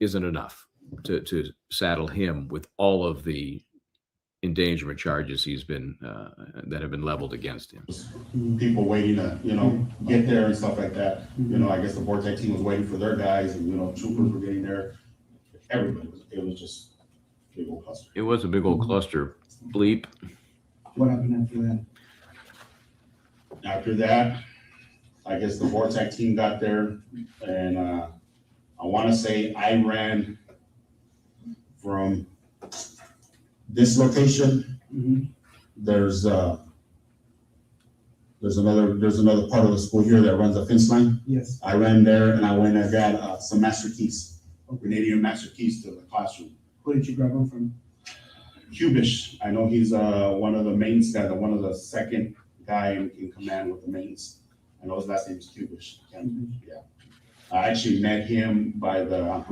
isn't enough to saddle him with all of the endangerment charges he's been that have been leveled against him. People waiting to, get there and stuff like that. I guess the Vortex team was waiting for their guys, and troopers were getting there. Everybody it was just a big old cluster. It was a big old cluster. Bleep. What happened after that? After that, I guess the Vortex team got there, and I want to say I ran from this location. There's another part of the school here that runs a fence line. Yes. I ran there, and I went and got some master keys, Canadian master keys to the classroom. Who did you grab them from? Cubish, I know he's one of the mains guys, one of the second guy in command with the mains. I know his last name is Cubish. Yeah, I actually met him by the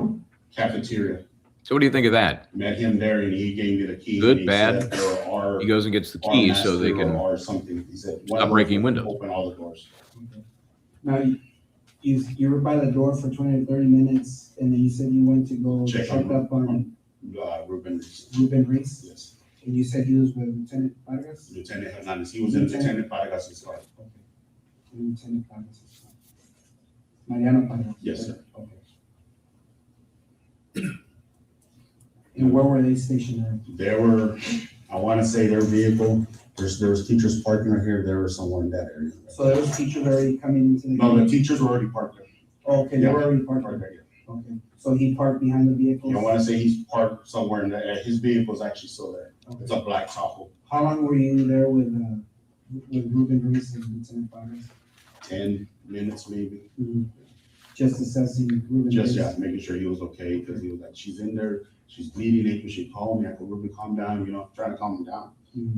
cafeteria. So what do you think of that? Met him there, and he gave me the keys. Good, and bad? said, "There He goes and gets the are keys so they master can or something." He said, stop breaking windows. Open all the doors. Okay. Now, you were by the door for 20 to 30 minutes, and then you said you went to go check up on Ruben. Reese? Yes. And you said he was with Lieutenant Vargas? Lieutenant Hernandez. He was in Lieutenant Vargas' car. Okay. Lieutenant Vargas. Mariano Vargas? Yes, sir. Okay. And where were they stationed at? They were, I want to say their vehicle, there was teachers parking right here. They were somewhere in that area. So there was teachers already coming into the. No, the teachers were already parked there. Oh, okay, they were already parked Parked there. right here. Okay, so he parked behind the vehicles? I want to say he's parked somewhere in there. His vehicle's actually still there. Okay. It's a black Tahoe. How long were you there with Ruben Reese and Lieutenant Vargas? 10 minutes maybe. Just assessing Ruben Just, Reese? yeah, making sure he was okay, because he was like, she's in there, she's bleeding, April, she called me, I could Ruben, calm down, trying to calm him down.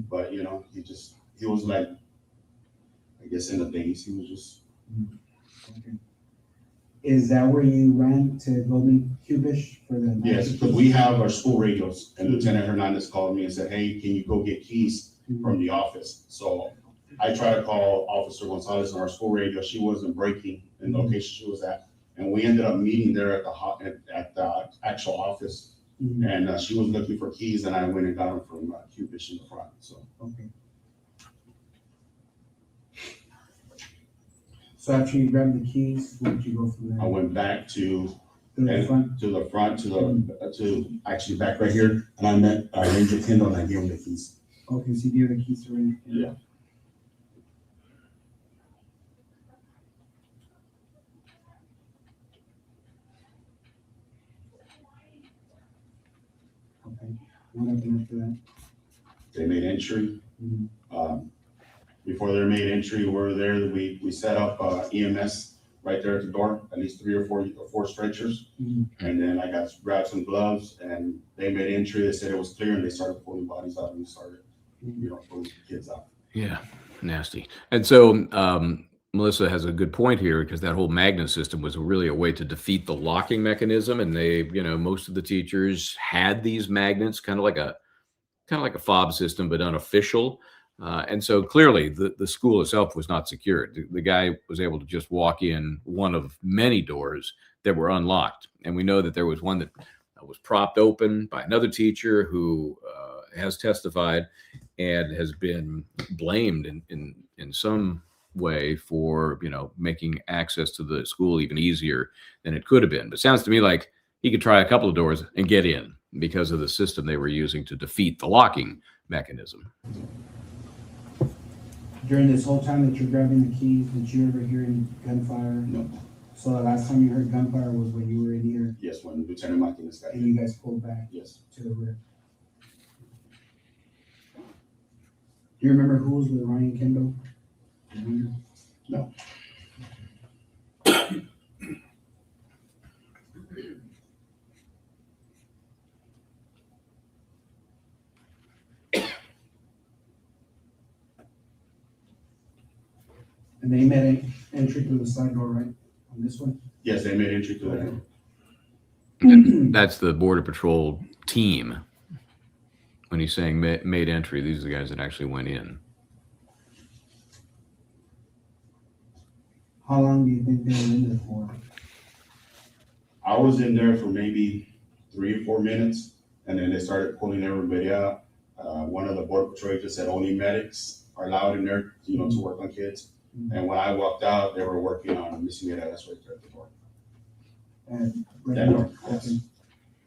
But, he was like, I guess in a daze, he was just. Okay. Is that where you ran to go meet Cubish for the? Yes, because we have our school radios, and Lieutenant Hernandez called me and said, hey, can you go get keys from the office? So I tried to call Officer Gonzales on our school radio. She wasn't breaking in the location she was at. And we ended up meeting there at the actual office. And she was looking for keys, and I went and got them from Cubish in the front, so. Okay. So after you grabbed the keys, where did you go from there? I went back to the front? to actually back right here, and I met Ranger Kendall, and I gave him the keys. Okay, so you gave the keys to Ranger Kendall? Yeah. Okay, what happened after that? They made entry. Before they made entry, we're there, we set up EMS right there at the door, at least 3 or 4 stretchers. And then I grabbed some gloves, and they made entry. They said it was clear, and they started pulling bodies out, and we started, pulling kids out. Yeah, nasty. And so Melissa has a good point here, because that whole magnet system was really a way to defeat the locking mechanism. And they, most of the teachers had these magnets, kind of like a fob system, but unofficial. And so clearly the school itself was not secured. The guy was able to just walk in one of many doors that were unlocked. And we know that there was one that was propped open by another teacher who has testified and has been blamed in some way for, making access to the school even easier than it could have been. But it sounds to me like he could try a couple of doors and get in because of the system they were using to defeat the locking mechanism. During this whole time that you're grabbing the keys, did you ever hear any gunfire? No. So the last time you heard gunfire was when you were in here Yes, when Lieutenant Martinez got and here. you guys pulled back Yes. to the rear. Do you remember who was with Ryan Kendall? No. And they made an entry through the side door, right? On this one? Yes, they made entry to that. That's the Border Patrol team when he's saying made entry, these are the guys that actually went in. How long do you think they were in there for? I was in there for maybe 3 or 4 minutes, and then they started pulling everybody out. One of the border patrol agents said only medics are allowed in there, you know, to work on kids. And when I walked out, they were working on missing it. That's right there at the door. And That door, yes. okay.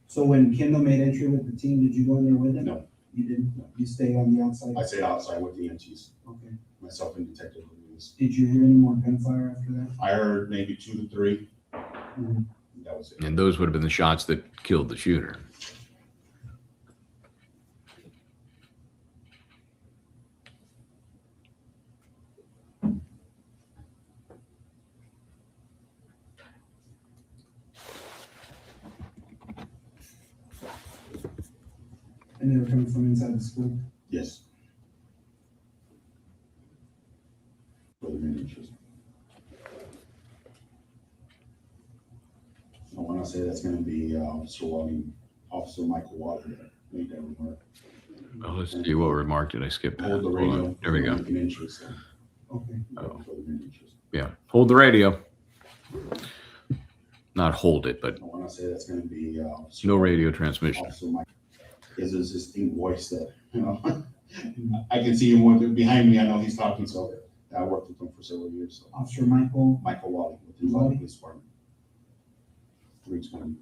So when Kendall made entry with the team, did you go in there with them? No. You didn't? You stayed on the outside? I stayed outside with the EMTs, Okay. myself and Detective Luis. Did you hear any more gunfire after that? I heard maybe 2 to 3. Mhm. That was it. And those would have been the shots that killed the shooter. And they were coming from inside the school? Yes. For the main interest. I want to say that's going to be Officer Michael Water that made that remark. Oh, let's see, what remark did I skip? Hold the Hold radio. on. There we go. Making interest. Okay. Oh. For the main interest. Yeah, hold the radio. Not hold it, but I want to say that's going to be no radio transmission. Officer Mike. His distinct voice that, you know, I can see him behind me. I know he's talking, so I worked with him for several years. So. Officer Michael? Michael Wally with the Uvalde Police Department. 320.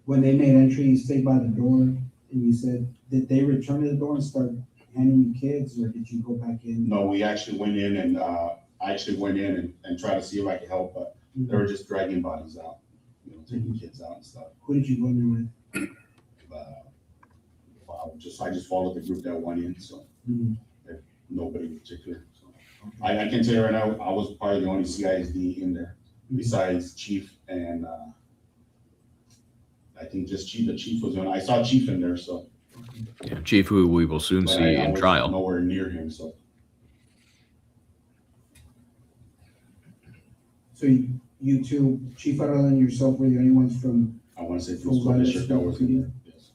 When they made entry, you stayed by the door, and you said, did they return to the door and start handing you kids, or did you go back in? No, we actually went in and I actually went in and tried to see if I could help, but they were just dragging bodies out, you know, taking kids out and stuff. Who did you go in there with? I just followed the group that went in, so Mhm. nobody in particular. So I can tell you right now, I was probably the only CISD in there besides Chief and I think just Chief. The Chief was in. I saw Chief in there, so. Yeah, Chief, who we will soon But see I in was trial. nowhere near him, so. So you two, Chief Arala and yourself, were the only ones from, I want to say From from school Baden district that was in there. Yes.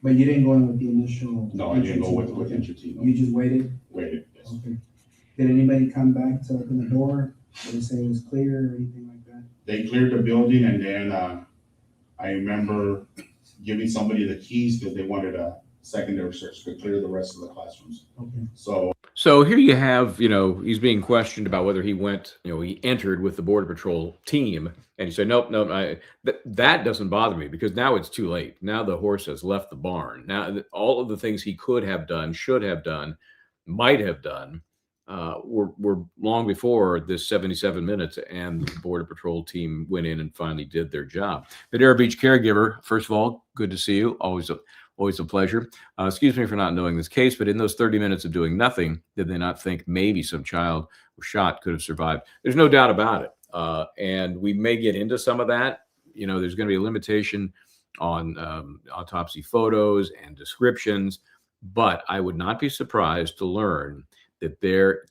but you didn't go in with the initial? No, I didn't go with Okay. entry team. You just waited? Waited, yes. Okay. Did anybody come back to open the door? Did they say it was clear or anything like that? They cleared the building and then I remember giving somebody the keys because they wanted a secondary search to clear the rest of the classrooms. Okay. So here you have, he's being questioned about whether he went, he entered with the Border Patrol team, and he said, nope, that doesn't bother me because now it's too late. Now the horse has left the barn. Now all of the things he could have done, should have done, might have done, were long before this 77 minutes, and the Border Patrol team went in and finally did their job. Madera Beach caregiver, first of all, good to see you. Always a pleasure. Excuse me for not knowing this case, but in those 30 minutes of doing nothing, did they not think maybe some child was shot, could have survived? There's no doubt about it. And we may get into some of that. There's going to be a limitation on autopsy photos and descriptions, but I would not be surprised to learn that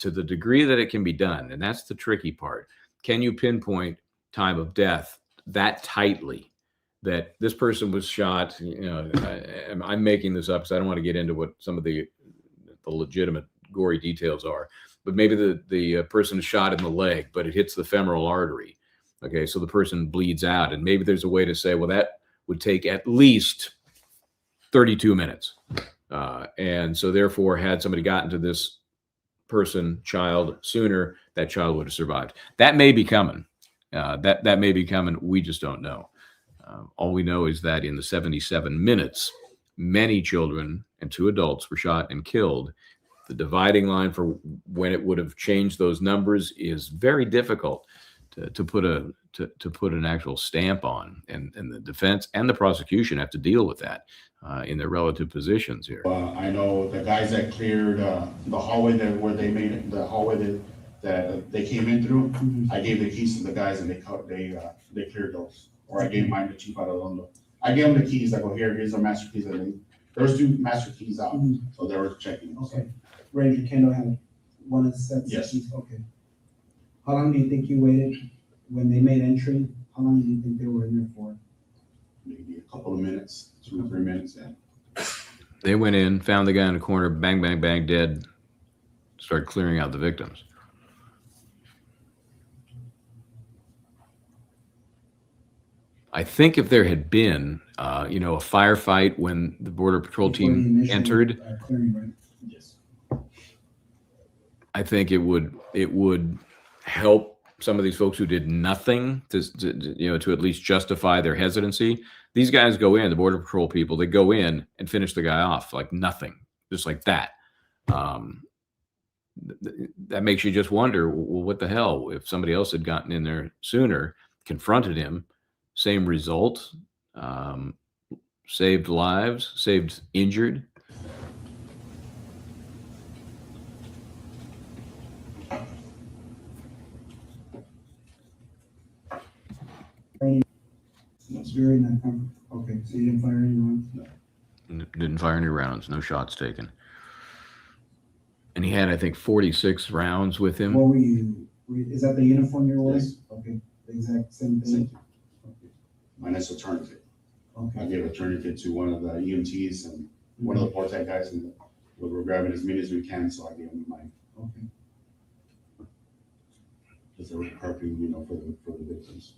to the degree that it can be done, and that's the tricky part, can you pinpoint time of death that tightly that this person was shot? I'm making this up because I don't want to get into what some of the legitimate gory details are, but maybe the person is shot in the leg, but it hits the femoral artery. Okay, so the person bleeds out, and maybe there's a way to say, well, that would take at least 32 minutes. And so therefore, had somebody gotten to this child sooner, that child would have survived. That may be coming. That may be coming. We just don't know. All we know is that in the 77 minutes, many children and 2 adults were shot and killed. The dividing line for when it would have changed those numbers is very difficult to put an actual stamp on, and the defense and the prosecution have to deal with that in their relative positions here. I know the guys that cleared the hallway where they made it, the hallway that they came in through. I gave the keys to the guys and they cleared those. Or I gave mine to Chief Arredondo. I gave them the keys. I go, here's our master keys, and There's two master keys out, Mhm. so they were checking. Okay. Ranger Kendall had one of the sets? Yes. Okay. How long do you think you waited when they made entry? How long do you think they were in there for? Maybe a couple of minutes, 2 or 3 minutes, yeah. They went in, found the guy in the corner, bang, bang, bang, dead. Started clearing out the victims. I think if there had been, a firefight when the Border Patrol Before the team initial, entered, clearing, right? Yes. I think it would help some of these folks who did nothing to at least justify their hesitancy. These guys go in, the Border Patrol people, they go in and finish the guy off like nothing, just like that. That makes you just wonder, well, what the hell? If somebody else had gotten in there sooner, confronted him, same result, saved lives, saved injured. It's very not comfortable. Okay, so you didn't fire any rounds? Didn't fire any rounds, no shots taken. And he had, I think, 46 rounds with him. What were you, is that the uniform you're wearing? Yes. Okay, the exact same Same thing? thing. Minus a tourniquet. I Okay. gave a tourniquet to one of the EMTs and one of the Portec guys, and we were grabbing as many as we can, so I gave him mine. Okay. Because they were prepping, for the victims.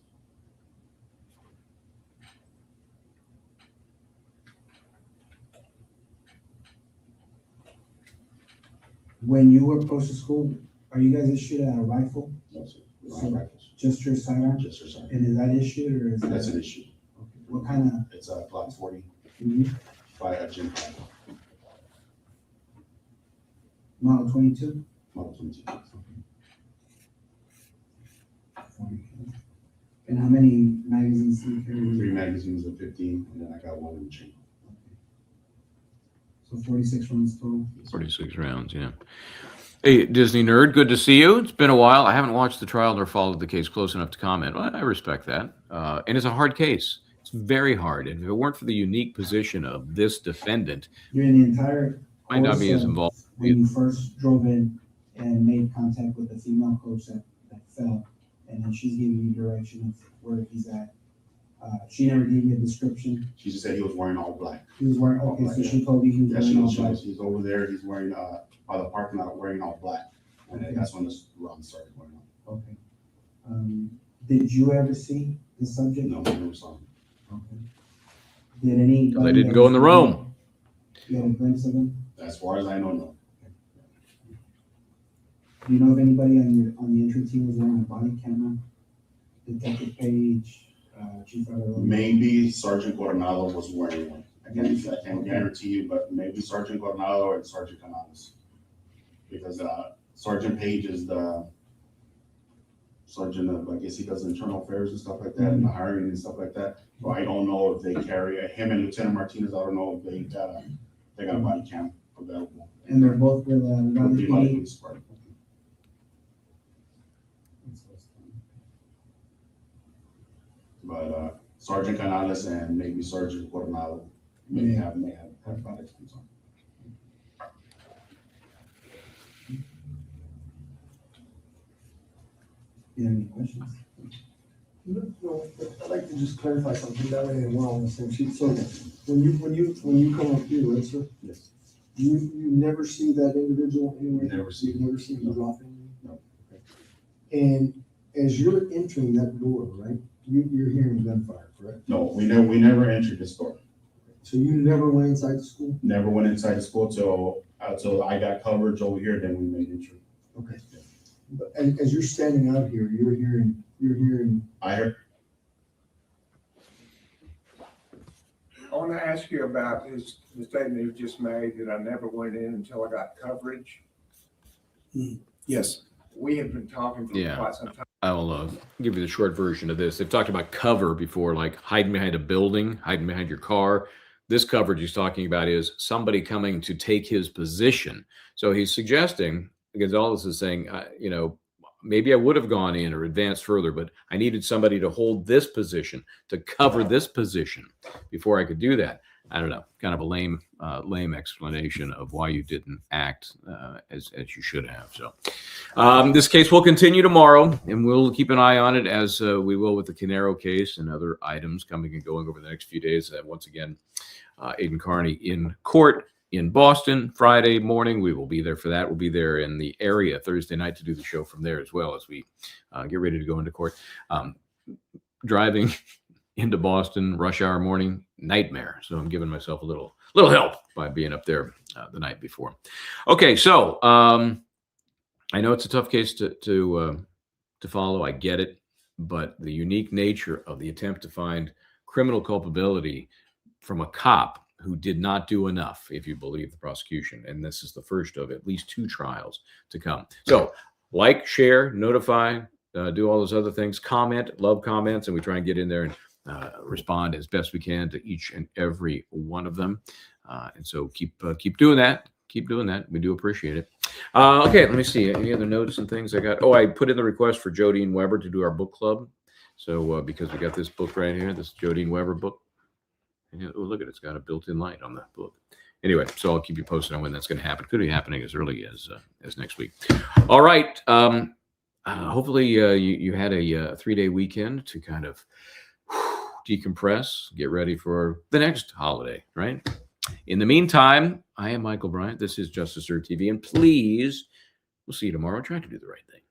When you were approached to school, are you guys issued a rifle, No, sir. We don't have rifles. just your sidearm? Just for sorry. And is that issued or is that? That's an issue. Okay. What kind of? It's a Glock 40 Mhm. by a Gen 5, Model 22? Model 22. And how many magazines do you carry? 3 magazines of 15, and then I got one in the chamber. So 46 rounds total? 46 rounds, yeah. Hey, Disney nerd, good to see you. It's been a while. I haven't watched the trial nor followed the case close enough to comment. Well, I respect that. And it's a hard case. It's very hard. And if it weren't for the unique position of this defendant, During the entire might not be course as of involved. when you first drove in and made contact with the female coach that fell, and then she's giving you direction of where he's at. She never gave you a description. She just said he was wearing all black. He was wearing, okay, so she told you he was Yeah, wearing all she black. was, he's over there, he's wearing, by the parking lot, wearing all black. And then that's when this run started going on. Okay. Did you ever see the subject? No, I never saw him. Okay. Did any? They didn't go in the room. You had a glimpse of him? As far as I know, no. Do you know if anybody on the entry team was wearing a body camera? Detective Page, Chief Aguilar? Maybe Sergeant Coronado was wearing one. I can't guarantee you, but maybe Sergeant Coronado or Sergeant Canales. Because Sergeant Page is the sergeant of, I guess he does internal affairs and stuff like that, and the hiring and stuff like that. So I don't know if they carry him and Lieutenant Martinez. I don't know if they got a body cam available. And they're both with Would Uvalde be my PD? police department. But Sergeant Canales and maybe Sergeant Coronado may have body cams on. Do you have any questions? No, I'd like to just clarify something, that way we're all on the same sheet. So when you come up here, right, sir? Yes. You never see that individual anywhere? Never see You've him. never seen him No. drop in? No. And as you're entering that door, right, you're hearing gunfire, correct? No, we never entered the store. So you never went inside the school? Never went inside the school till I got coverage over here, then we made entry. Okay. But as you're standing out here, you're hearing, I heard, I want to ask you about the statement you just made, that I never went in until I got coverage. Yes. We have been talking for Yeah. quite some time. I'll give you the short version of this. They've talked about cover before, like hiding behind a building, hiding behind your car. This coverage he's talking about is somebody coming to take his position. So he's suggesting, Gonzales is saying, maybe I would have gone in or advanced further, but I needed somebody to hold this position, to cover this position before I could do that. I don't know, kind of a lame explanation of why you didn't act as you should have. So this case will continue tomorrow, and we'll keep an eye on it as we will with the Canero case and other items coming and going over the next few days. Once again, Aiden Carney in court in Boston Friday morning. We will be there for that. We'll be there in the area Thursday night to do the show from there as well as we get ready to go into court. Driving into Boston, rush hour morning, nightmare. So I'm giving myself a little help by being up there the night before. Okay, so I know it's a tough case to follow. I get it, but the unique nature of the attempt to find criminal culpability from a cop who did not do enough, if you believe the prosecution. And this is the first of at least 2 trials to come. So like, share, notify, do all those other things, comment, love comments, and we try and get in there and respond as best we can to each and every one of them. And so keep doing that. Keep doing that. We do appreciate it. Okay, let me see. Any other notes and things I got? Oh, I put in the request for Jodine Weber to do our book club. So because we got this book right here, this Jodine Weber book. And, oh, look at it. It's got a built-in light on the book. Anyway, so I'll keep you posted on when that's going to happen. Could be happening as early as next week. All right. Hopefully you had a 3-day weekend to kind of decompress, get ready for the next holiday, right? In the meantime, I am Michael Bryant. This is Justice Served TV, and please, we'll see you tomorrow. Try to do the right thing.